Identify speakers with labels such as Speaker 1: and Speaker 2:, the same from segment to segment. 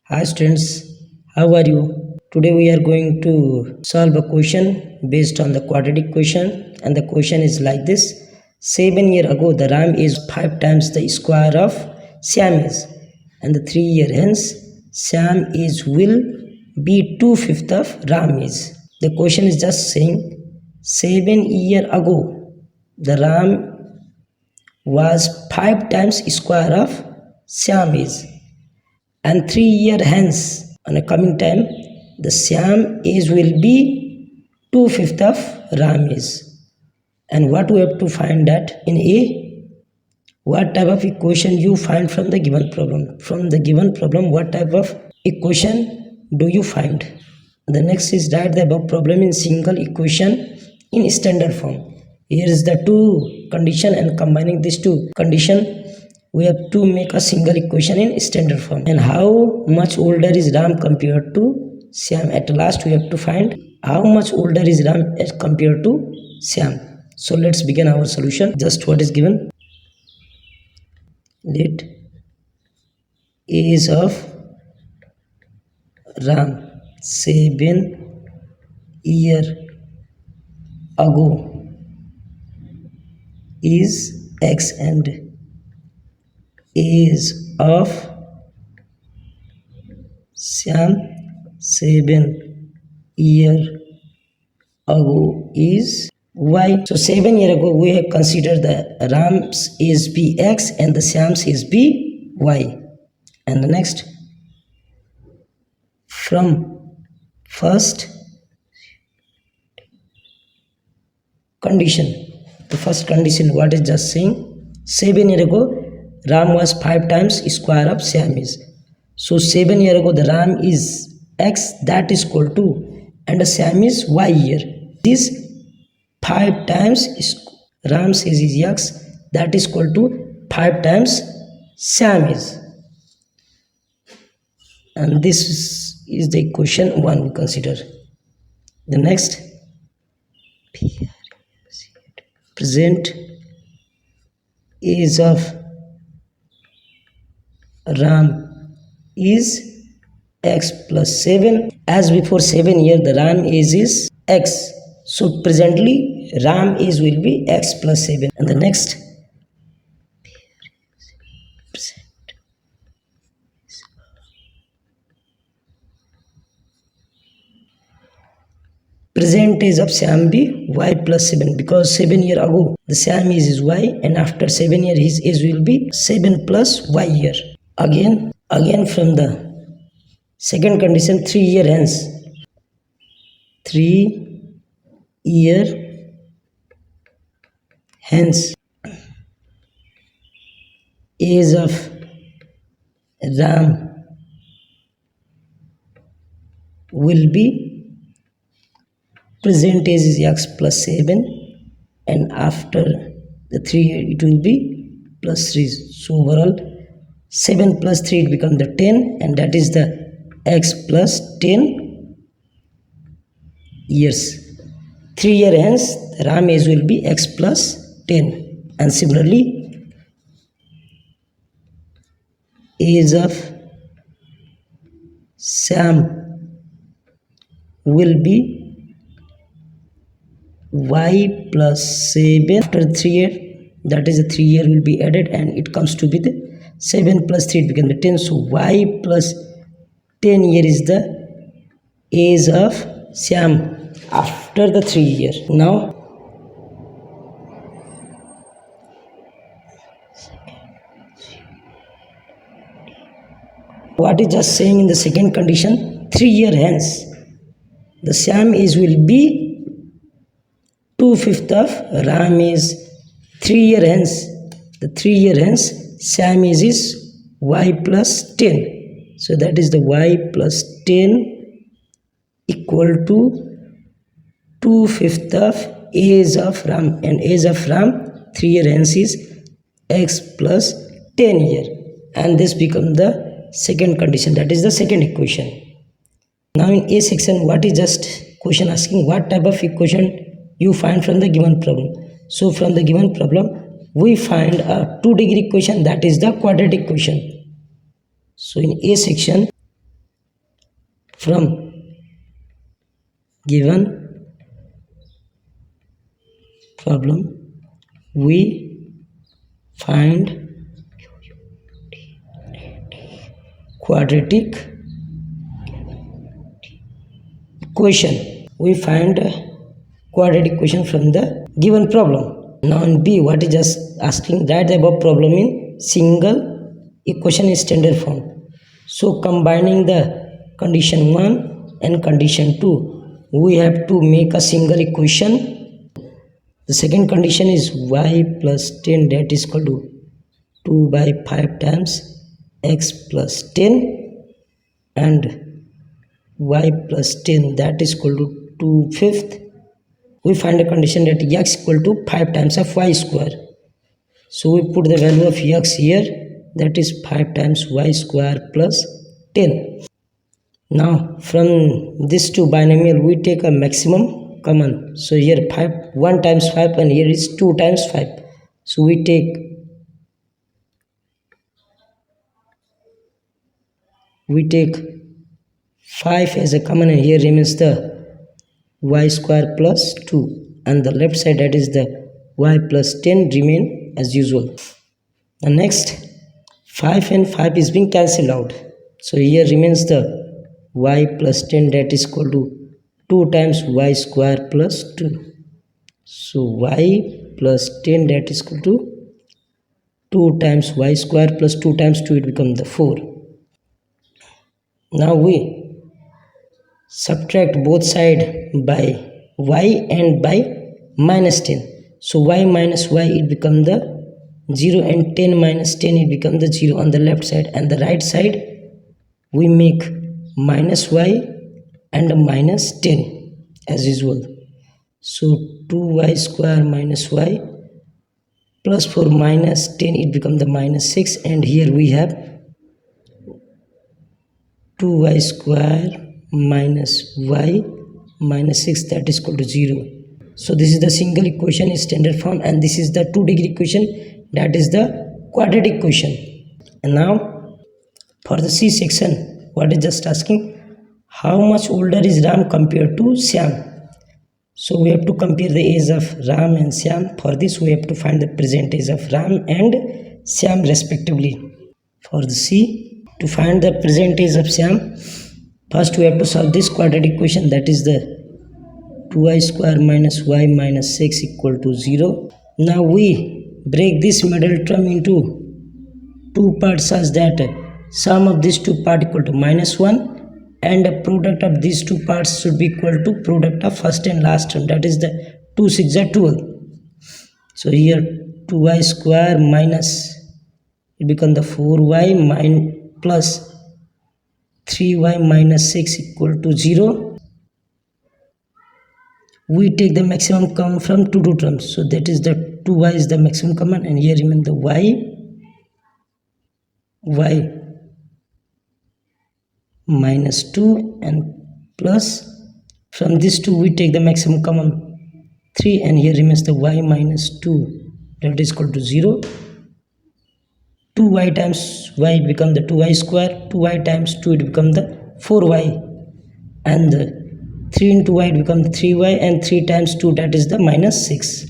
Speaker 1: Hi students, how are you? Today we are going to solve a question based on the quadratic question, and the question is like this. 7 years ago the RAM is 5 times the square of Siam is, and the 3 years hence Siam is will be 2/5 of RAM is. The question is just saying 7 years ago the RAM was 5 times square of Siam is, and 3 years hence on a coming time the Siam age will be 2/5 of Ram is. And what we have to find that in A, what type of equation you find from the given problem. From the given problem, what type of equation do you find? The next is write the above problem in single equation in standard form. Here is the two condition, and combining these two condition we have to make a single equation in standard form. And how much older is Ram compared to Siam? At last we have to find how much older is Ram as compared to Siam. So let's begin our solution. Just what is given. Let age of Ram 7 years ago is X, and age of Siam 7 years ago is Y. So 7 years ago we have considered the Ram's age be X and the Siam's age be Y. And the next, from first condition, the first condition what is just saying, 7 years ago Ram was 5 times square of Siam is. So 7 years ago the Ram is X, that is equal to, and the Siam is Y year. This 5 times Ram's age is X, that is equal to 5 times Siam is. And this is the equation 1 we consider. The next, present age of Ram is X plus 7. As before 7 years the Ram age is X. So presently Ram age will be X plus 7. And the next, present age of Siam be Y plus 7, because 7 years ago the Siam age is Y, and after 7 years his age will be 7 plus Y year. Again from the second condition, 3 years hence, 3 years hence age of Ram will be, present age is X plus 7, and after the 3 years it will be plus 3. So overall 7 plus 3 it becomes the 10, and that is the X plus 10 years. 3 years hence Ram age will be X plus 10. And similarly age of Siam will be Y plus 7. After 3 years, that is the 3 years will be added, and it comes to be the 7 plus 3 it becomes the 10. So Y plus 10 years is the age of Siam after the 3 years. Now what is just saying in the second condition, 3 years hence the Siam age will be 2/5 of Ram is. 3 years hence, the 3 years hence Siam age is Y plus 10. So that is the Y plus 10 equal to 2/5 of age of Ram, and age of Ram 3 years hence is X plus 10 years, and this becomes the second condition, that is the second equation. Now in A section, what is just question asking, what type of equation you find from the given problem. So from the given problem we find a 2-degree equation, that is the quadratic equation. So in A section from given problem we find quadratic equation. We find a quadratic equation from the given problem. Now in B, what is just asking, write the above problem in single equation in standard form. So combining the condition 1 and condition 2, we have to make a single equation. The second condition is y plus 10, that is equal to 2 by 5 times x plus 10, and y plus 10, that is equal to 2/5. We find a condition that x equal to 5 times of y square. So we put the value of x here, that is 5 times y square plus 10. Now from this two binomial we take a maximum common. So here 1 times 5 and here is 2 times 5. So we take 5 as a common, and here remains the y square plus 2, and the left side, that is the y plus 10, remain as usual. The next 5 and 5 is being cancelled out, so here remains the y plus 10, that is equal to 2 times y square plus 2. So y plus 10, that is equal to 2 times y square plus 2 times 2, it becomes the 4. Now we subtract both sides by y and by minus 10. So y minus y, it becomes the 0, and 10 minus 10, it becomes the 0 on the left side, and the right side we make minus y and minus 10 as usual. So 2y square minus y plus 4 minus 10, it becomes the minus 6, and here we have 2y square minus y minus 6, that is equal to 0. So this is the single equation in standard form, and this is the 2-degree equation, that is the quadratic equation. And now for the C section, what is just asking, how much older is Ram compared to Shyam? So we have to compare the age of Ram and Shyam. For this we have to find the present age of Ram and Shyam respectively. For the C, to find the present age of Shyam, first we have to solve this quadratic equation, that is the 2y square minus y minus 6 equal to 0. Now we break this middle term into two parts such that sum of these two parts equal to minus 1, and the product of these two parts should be equal to product of first and last term, that is the 2 6 are 12. So here 2y square minus, it becomes the 4y plus 3y minus 6 equal to 0. We take the maximum common from two terms, so that is the 2y is the maximum common, and here remain the y minus 2, and plus from this 2 we take the maximum common 3, and here remains the y minus 2, that is equal to 0. 2y times y become the 2y square, 2y times 2 it become the 4y, and 3 into y it become 3y, and 3 times 2, that is the minus 6.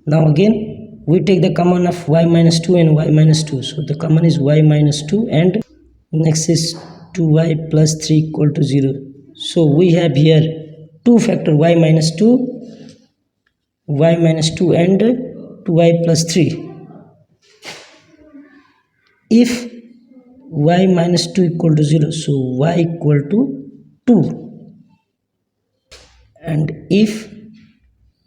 Speaker 1: Now again we take the common of y minus 2 and y minus 2, so the common is y minus 2, and next is 2y plus 3 equal to 0. So we have here 2 factor y minus 2 and 2y plus 3. If y minus 2 equal to 0, so y equal to 2, and if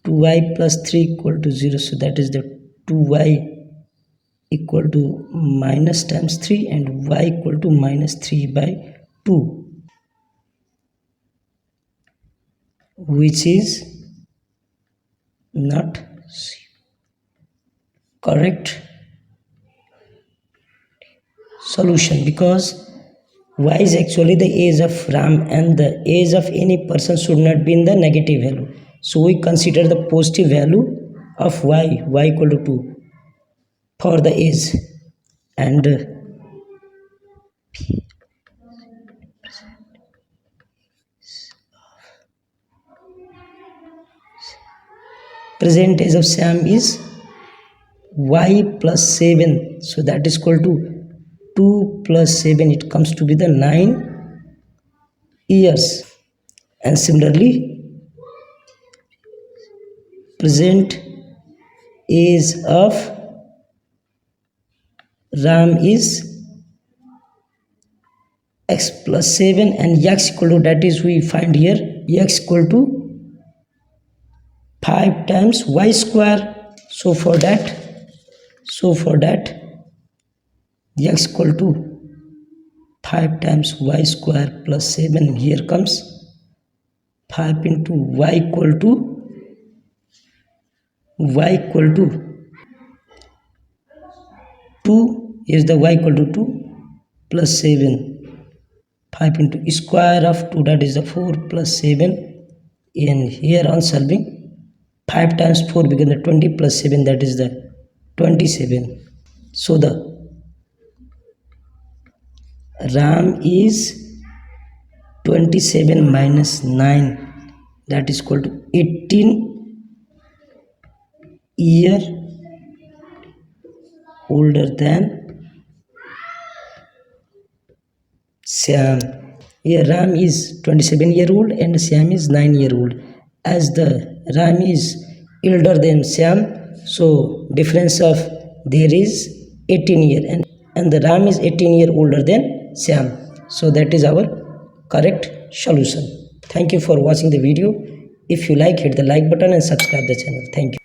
Speaker 1: 2y plus 3 equal to 0, so that is the 2y equal to minus times 3, and y equal to minus 3 by 2, which is not correct solution, because y is actually the age of Ram, and the age of any person should not be in the negative value. So we consider the positive value of y equal to 2 for the age, and present age of Sam is y plus 7, so that is equal to 2 plus 7, it comes to be the 9 years. And similarly, present age of Ram is x plus 7 and x equal to, that is we find here x equal to 5 times y square. So for that x equal to 5 times y square plus 7, here comes 5 into y equal to 2, is the y equal to 2 plus 7, 5 into square of 2, that is the 4 plus 7, and here on solving 5 times 4 become the 20 plus 7, that is the 27. So the Ram is 27 minus 9, that is equal to 18 year older than Sam. Here Ram is 27 year old and Sam is 9 year old. As the Ram is elder than Sam, so difference of there is 18 year, and the Ram is 18 year older than Sam. So that is our correct solution. Thank you for watching the video. If you like, hit the like button and subscribe the channel. Thank you.